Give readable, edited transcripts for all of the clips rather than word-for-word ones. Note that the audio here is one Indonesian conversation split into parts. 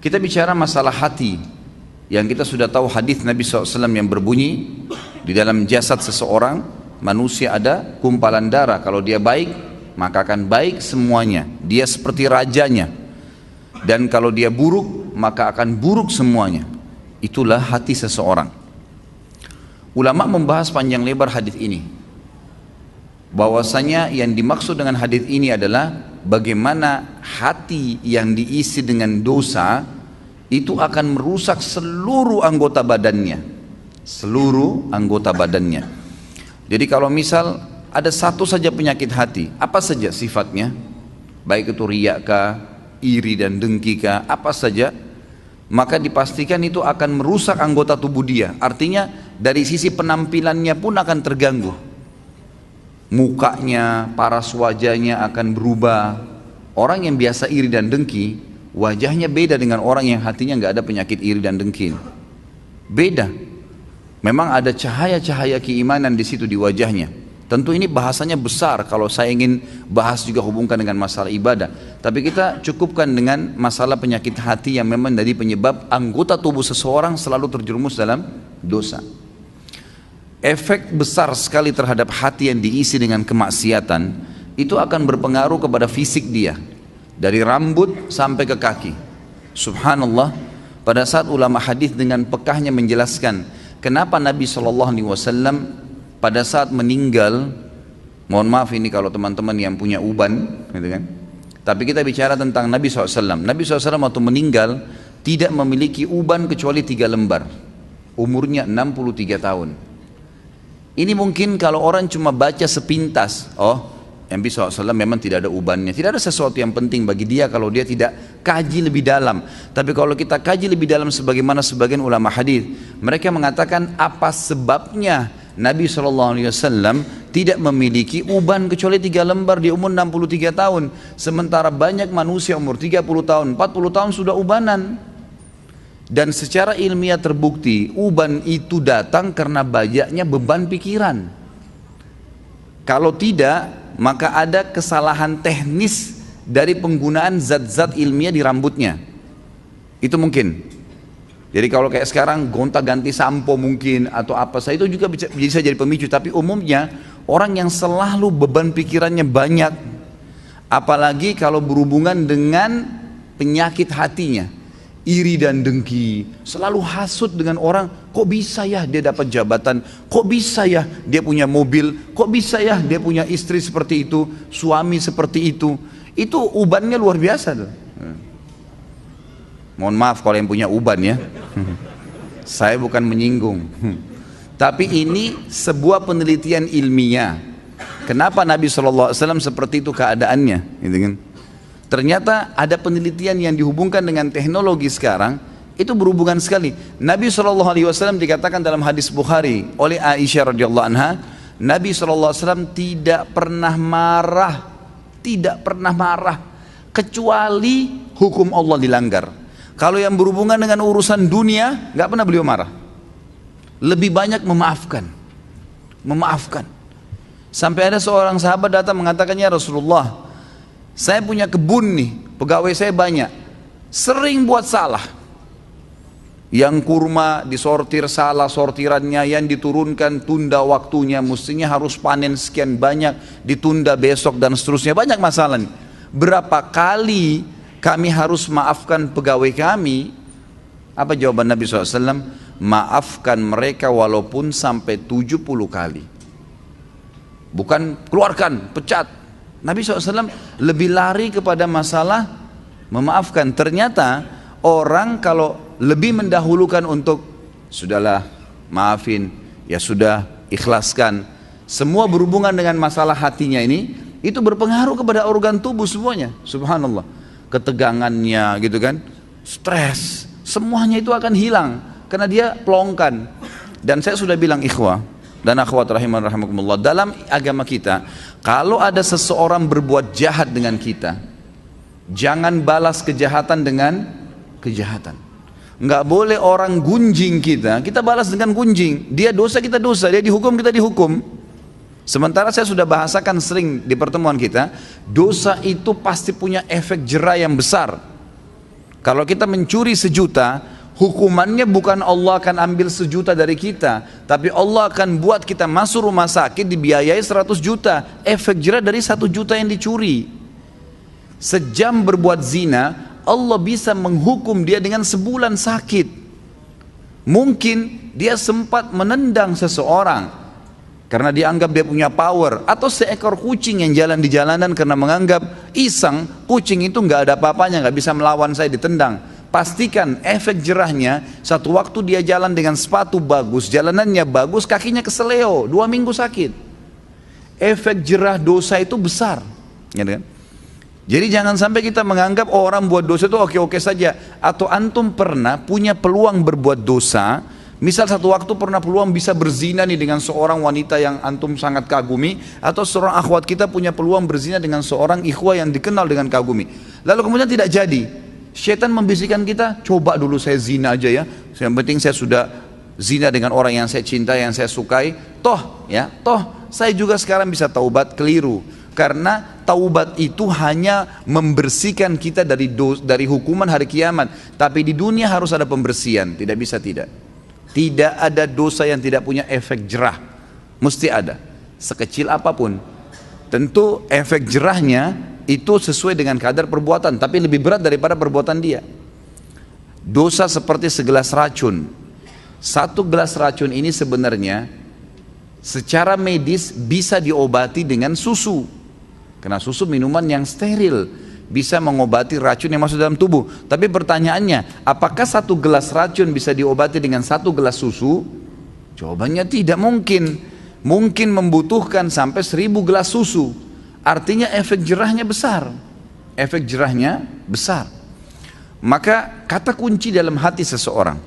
Kita bicara masalah hati, yang kita sudah tahu hadis Nabi SAW yang berbunyi, di dalam jasad seseorang manusia ada gumpalan darah. Kalau dia baik, maka akan baik semuanya, dia seperti rajanya. Dan kalau dia buruk, maka akan buruk semuanya. Itulah hati seseorang. Ulama membahas panjang lebar hadis ini, bahwasanya yang dimaksud dengan hadis ini adalah bagaimana hati yang diisi dengan dosa itu akan merusak seluruh anggota badannya. Seluruh anggota badannya. Jadi kalau misal ada satu saja penyakit hati, apa saja sifatnya, baik itu riya kah, iri dan dengki kah, apa saja, maka dipastikan itu akan merusak anggota tubuh dia. Artinya dari sisi penampilannya pun akan terganggu. Mukanya, paras wajahnya akan berubah. Orang yang biasa iri dan dengki, wajahnya beda dengan orang yang hatinya nggak ada penyakit iri dan dengki. Beda. Memang ada cahaya-cahaya keimanan di situ di wajahnya. Tentu ini bahasanya besar kalau saya ingin bahas juga hubungkan dengan masalah ibadah. Tapi kita cukupkan dengan masalah penyakit hati yang memang dari penyebab anggota tubuh seseorang selalu terjerumus dalam dosa. Efek besar sekali terhadap hati yang diisi dengan kemaksiatan itu akan berpengaruh kepada fisik dia, dari rambut sampai ke kaki. Subhanallah, pada saat ulama hadis dengan pekahnya menjelaskan kenapa Nabi SAW pada saat meninggal, mohon maaf ini kalau teman-teman yang punya uban, gitu kan? Tapi kita bicara tentang Nabi SAW. Nabi SAW waktu meninggal tidak memiliki uban kecuali 3 lembar. Umurnya 63 tahun. Ini mungkin kalau orang cuma baca sepintas, oh Nabi SAW memang tidak ada ubannya. Tidak ada sesuatu yang penting bagi dia kalau dia tidak kaji lebih dalam. Tapi kalau kita kaji lebih dalam sebagaimana sebagian ulama hadis, mereka mengatakan apa sebabnya Nabi SAW tidak memiliki uban kecuali 3 lembar di umur 63 tahun. Sementara banyak manusia umur 30 tahun, 40 tahun sudah ubanan. Dan secara ilmiah terbukti uban itu datang karena banyaknya beban pikiran. Kalau tidak, maka ada kesalahan teknis dari penggunaan zat-zat ilmiah di rambutnya. Itu mungkin. Jadi kalau kayak sekarang gonta-ganti sampo mungkin atau apa saja itu juga bisa jadi pemicu. Tapi umumnya orang yang selalu beban pikirannya banyak, apalagi kalau berhubungan dengan penyakit hatinya, iri dan dengki, selalu hasut dengan orang, kok bisa ya dia dapat jabatan, kok bisa ya dia punya mobil, kok bisa ya dia punya istri seperti itu, suami seperti itu ubannya luar biasa tuh. Mohon maaf kalau yang punya uban ya, saya bukan menyinggung, tapi ini sebuah penelitian ilmiah. Kenapa Nabi SAW seperti itu keadaannya, gitu kan? Ternyata ada penelitian yang dihubungkan dengan teknologi sekarang, itu berhubungan sekali. Nabi SAW dikatakan dalam hadis Bukhari oleh Aisyah radhiyallahu anha, Nabi SAW tidak pernah marah, kecuali hukum Allah dilanggar. Kalau yang berhubungan dengan urusan dunia, nggak pernah beliau marah. Lebih banyak memaafkan. Sampai ada seorang sahabat datang mengatakannya, Rasulullah, saya punya kebun nih, pegawai saya banyak, sering buat salah. Yang kurma disortir salah sortirannya, yang diturunkan tunda waktunya, mestinya harus panen sekian banyak, ditunda besok dan seterusnya, banyak masalah nih. Berapa kali kami harus maafkan pegawai kami? Apa jawaban Nabi SAW? Maafkan mereka walaupun sampai 70 kali. Bukan keluarkan, pecat. Nabi SAW lebih lari kepada masalah memaafkan. Ternyata orang kalau lebih mendahulukan untuk sudahlah maafin, ya sudah ikhlaskan, semua berhubungan dengan masalah hatinya ini, itu berpengaruh kepada organ tubuh semuanya. Subhanallah, ketegangannya gitu kan, stres, semuanya itu akan hilang karena dia pelongkan. Dan saya sudah bilang ikhwah dan akhwat rahimakumullah, dalam agama kita kalau ada seseorang berbuat jahat dengan kita, jangan balas kejahatan dengan kejahatan. Enggak boleh orang gunjing kita balas dengan gunjing. Dia dosa, kita dosa, dia dihukum, kita dihukum. Sementara saya sudah bahasakan sering di pertemuan kita, dosa itu pasti punya efek jera yang besar. Kalau kita mencuri 1 juta, hukumannya bukan Allah akan ambil 1 juta dari kita, tapi Allah akan buat kita masuk rumah sakit dibiayai 100 juta. Efek jerah dari 1 juta yang dicuri. Sejam berbuat zina, Allah bisa menghukum dia dengan sebulan sakit. Mungkin dia sempat menendang seseorang karena dia anggap dia punya power, atau seekor kucing yang jalan di jalanan karena menganggap iseng, kucing itu nggak ada apa-apanya, nggak bisa melawan saya, ditendang. Pastikan efek jerahnya, satu waktu dia jalan dengan sepatu bagus, jalanannya bagus, kakinya keseleo, 2 minggu sakit. Efek jerah dosa itu besar, gitu kan? Jadi jangan sampai kita menganggap orang buat dosa itu oke-oke saja. Atau antum pernah punya peluang berbuat dosa, misal satu waktu pernah peluang bisa berzina nih dengan seorang wanita yang antum sangat kagumi, atau seorang akhwat kita punya peluang berzina dengan seorang ikhwah yang dikenal dengan kagumi, lalu kemudian tidak jadi. Syaitan membisikkan kita, coba dulu saya zina aja ya, yang penting saya sudah zina dengan orang yang saya cintai, yang saya sukai, toh saya juga sekarang bisa taubat. Keliru, karena taubat itu hanya membersihkan kita dari hukuman hari kiamat, tapi di dunia harus ada pembersihan. Tidak bisa tidak ada dosa yang tidak punya efek jerah, mesti ada, sekecil apapun. Tentu efek jerahnya itu sesuai dengan kadar perbuatan, tapi lebih berat daripada perbuatan dia. Dosa seperti segelas racun. 1 gelas racun ini sebenarnya secara medis bisa diobati dengan susu, karena susu minuman yang steril, bisa mengobati racun yang masuk dalam tubuh. Tapi pertanyaannya, apakah 1 gelas racun bisa diobati dengan 1 gelas susu? Jawabannya tidak mungkin. Mungkin membutuhkan sampai 1000 gelas susu. Artinya efek jerahnya besar. Efek jerahnya besar. Maka kata kunci dalam hati seseorang.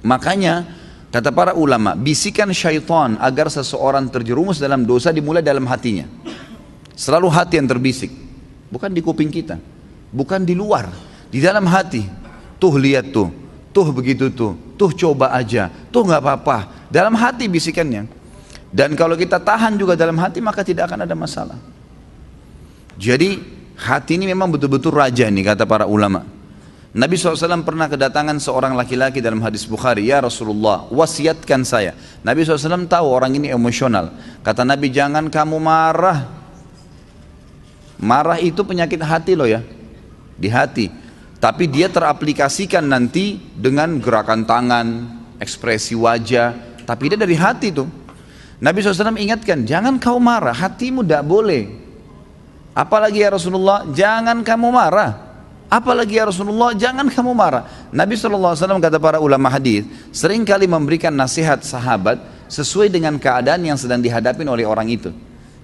Makanya kata para ulama, bisikan syaitan agar seseorang terjerumus dalam dosa dimulai dalam hatinya. Selalu hati yang terbisik, bukan di kuping kita, bukan di luar, di dalam hati. Tuh lihat tuh begitu tuh coba aja, tuh nggak apa-apa. Dalam hati bisikannya. Dan kalau kita tahan juga dalam hati, maka tidak akan ada masalah. Jadi hati ini memang betul-betul raja nih, kata para ulama. Nabi SAW pernah kedatangan seorang laki-laki dalam hadis Bukhari, ya Rasulullah, wasiatkan saya. Nabi SAW tahu orang ini emosional. Kata Nabi, jangan kamu marah. Marah itu penyakit hati loh ya, di hati. Tapi dia teraplikasikan nanti dengan gerakan tangan, ekspresi wajah, tapi dia dari hati tuh. Nabi SAW ingatkan, jangan kau marah, hatimu tidak boleh. Apalagi ya Rasulullah, jangan kamu marah. Apalagi ya Rasulullah, jangan kamu marah. Nabi SAW, kata para ulama hadis, seringkali memberikan nasihat sahabat sesuai dengan keadaan yang sedang dihadapi oleh orang itu.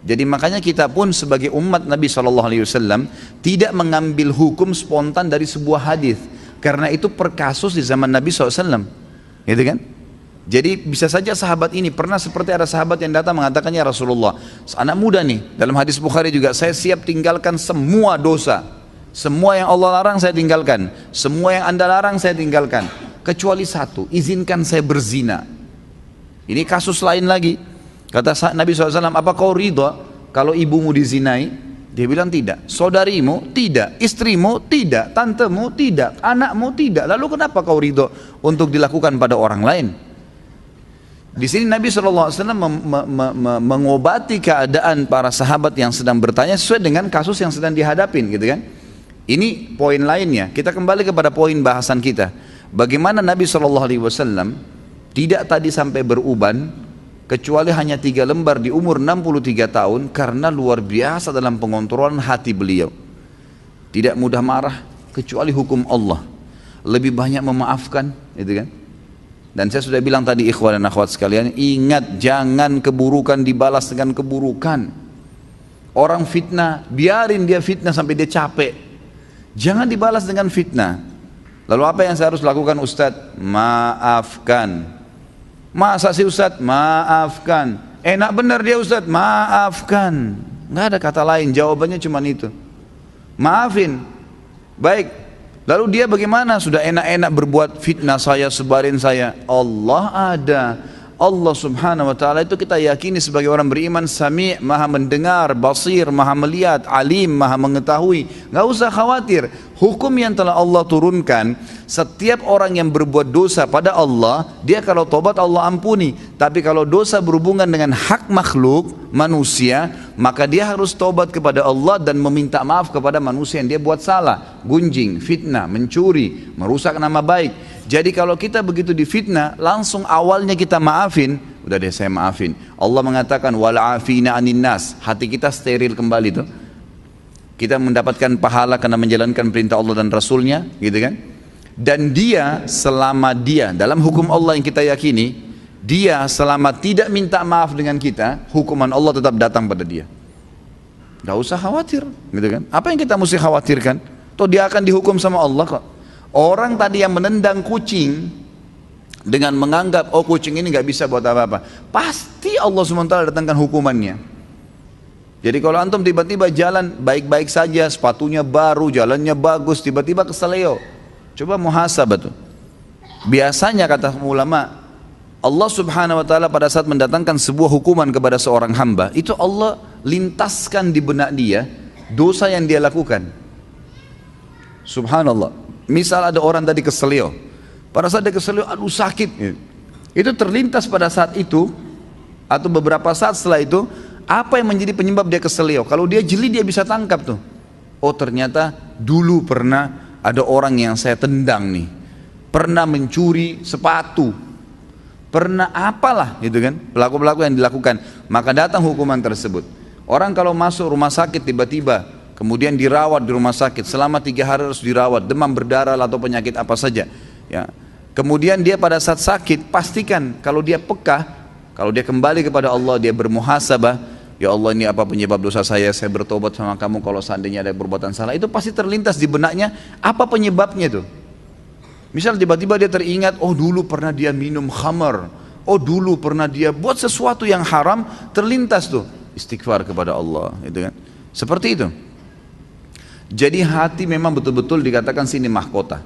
Jadi makanya kita pun sebagai umat Nabi SAW tidak mengambil hukum spontan dari sebuah hadis, karena itu per kasus di zaman Nabi SAW, gitu kan? Jadi bisa saja sahabat ini pernah seperti ada sahabat yang datang mengatakan, ya Rasulullah, anak muda nih, dalam hadis Bukhari juga, saya siap tinggalkan semua dosa, semua yang Allah larang saya tinggalkan, semua yang Anda larang saya tinggalkan, kecuali satu, izinkan saya berzina. Ini kasus lain lagi. Kata Nabi SAW, apa kau ridha kalau ibumu dizinai? Dia bilang tidak. Saudarimu tidak, istrimu tidak, tantemu tidak, anakmu tidak. Lalu kenapa kau ridha untuk dilakukan pada orang lain? Di sini Nabi SAW mengobati keadaan para sahabat yang sedang bertanya sesuai dengan kasus yang sedang dihadapin, gitu kan? Ini poin lainnya. Kita kembali kepada poin bahasan kita. Bagaimana Nabi SAW tidak tadi sampai beruban, kecuali hanya 3 lembar di umur 63 tahun, karena luar biasa dalam pengontrolan hati beliau. Tidak mudah marah, kecuali hukum Allah. Lebih banyak memaafkan, gitu kan? Dan saya sudah bilang tadi, ikhwan dan akhwat sekalian, ingat, jangan keburukan dibalas dengan keburukan. Orang fitnah, biarin dia fitnah sampai dia capek, jangan dibalas dengan fitnah. Lalu apa yang saya harus lakukan, Ustadz? Maafkan. Masa sih Ustadz? Maafkan. Enak benar dia Ustadz? Maafkan. Nggak ada kata lain, jawabannya cuma itu, maafin. Baik. Lalu dia bagaimana? Sudah enak-enak berbuat fitnah saya, sebarin saya. Allah ada. Allah subhanahu wa ta'ala itu kita yakini sebagai orang beriman, Sami', maha mendengar, Basir, maha melihat, Alim, maha mengetahui. Gak usah khawatir, hukum yang telah Allah turunkan, setiap orang yang berbuat dosa pada Allah, dia kalau tobat Allah ampuni. Tapi kalau dosa berhubungan dengan hak makhluk, manusia, maka dia harus tobat kepada Allah dan meminta maaf kepada manusia yang dia buat salah, gunjing, fitnah, mencuri, merusak nama baik. Jadi kalau kita begitu difitnah, langsung awalnya kita maafin, udah deh saya maafin. Allah mengatakan wal afina anin nas, hati kita steril kembali tuh. Kita mendapatkan pahala karena menjalankan perintah Allah dan Rasulnya, gitu kan? Dan dia selama dia dalam hukum Allah yang kita yakini, dia selama tidak minta maaf dengan kita, hukuman Allah tetap datang pada dia. Gak usah khawatir, gitu kan? Apa yang kita mesti khawatirkan? Toh dia akan dihukum sama Allah kok. Orang tadi yang menendang kucing dengan menganggap oh kucing ini gak bisa buat apa-apa, pasti Allah SWT datangkan hukumannya. Jadi kalau antum tiba-tiba jalan baik-baik saja, sepatunya baru, jalannya bagus, tiba-tiba keseleo, coba muhasabah tuh. Biasanya kata ulama, Allah subhanahu wa ta'ala pada saat mendatangkan sebuah hukuman kepada seorang hamba, itu Allah lintaskan di benak dia dosa yang dia lakukan. Subhanallah. Misal ada orang tadi keselio, pada saat dia keselio, aduh sakit, itu terlintas pada saat itu atau beberapa saat setelah itu, apa yang menjadi penyebab dia keselio. Kalau dia jeli dia bisa tangkap tuh, oh ternyata dulu pernah ada orang yang saya tendang nih, pernah mencuri sepatu, pernah apalah gitu kan, pelaku-pelaku yang dilakukan, maka datang hukuman tersebut. Orang kalau masuk rumah sakit tiba-tiba kemudian dirawat di rumah sakit selama 3 hari harus dirawat, demam berdarah atau penyakit apa saja ya. Kemudian dia pada saat sakit, pastikan kalau dia peka, kalau dia kembali kepada Allah, dia bermuhasabah, ya Allah ini apa penyebab dosa saya bertobat sama kamu kalau seandainya ada perbuatan salah, itu pasti terlintas di benaknya apa penyebabnya tuh. Misal tiba-tiba dia teringat, oh dulu pernah dia minum khamar, oh dulu pernah dia buat sesuatu yang haram, terlintas tuh, istighfar kepada Allah, gitu kan. Seperti itu. Jadi hati memang betul-betul dikatakan sini mahkota.